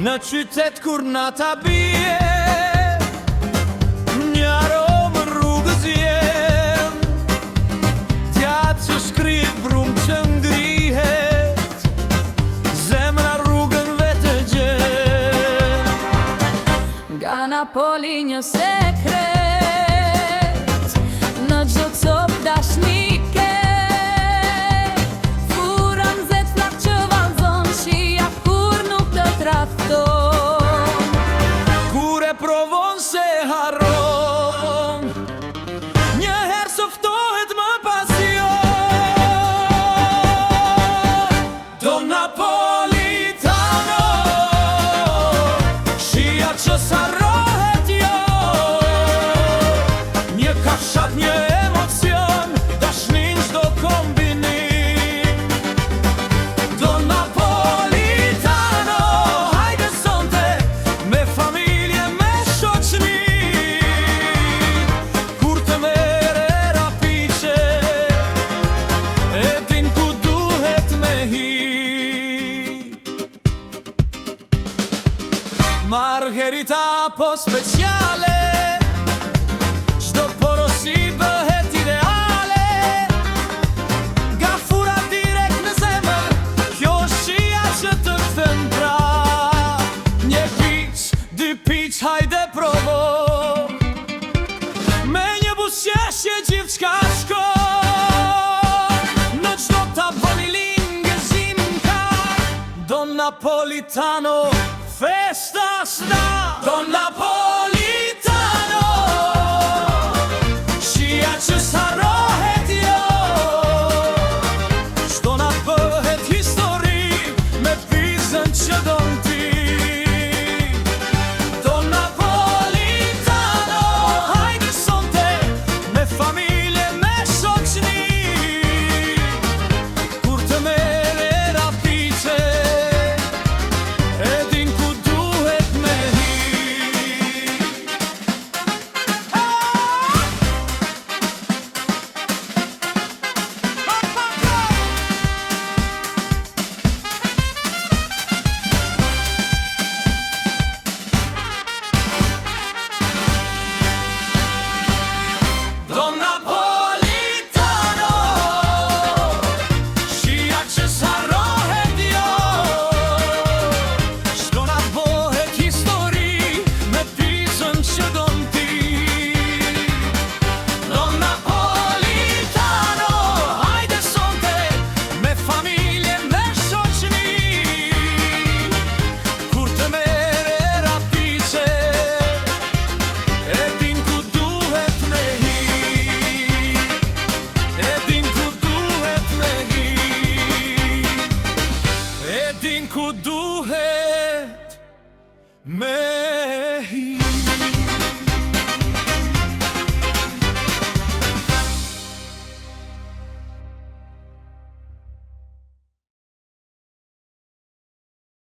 Në qytet kur nata bie, një aromë rrugës jem, tja që shkrit brum që ngrihet, zemra rrugën vete gjen. Nga Napoli një sekret, në gjdo cop dashnike, furan zet flak që valzon, shia kur nuk të trafton. Kur e provon se harron, njëherë softohet më pasion. Do Napolitano, shia që sarrohet jo, një kashat, një emocion, dashnin çdo kombinim. Do Napolitano, hajde sonte, me familje, me shoqni, kur të mere rapiqe, e din ku duhet me hi. Margherita po speciale, çdo porosi bëhet ideale, gafura direkt në zemër, kjo shia që të kthen prap. Një piq, dy piq, hajde provo, me një buzëqeshje gjithçka shkon, në çdo tavolin gëzimka. Do Napolitano, festa sta. Do Napolitano.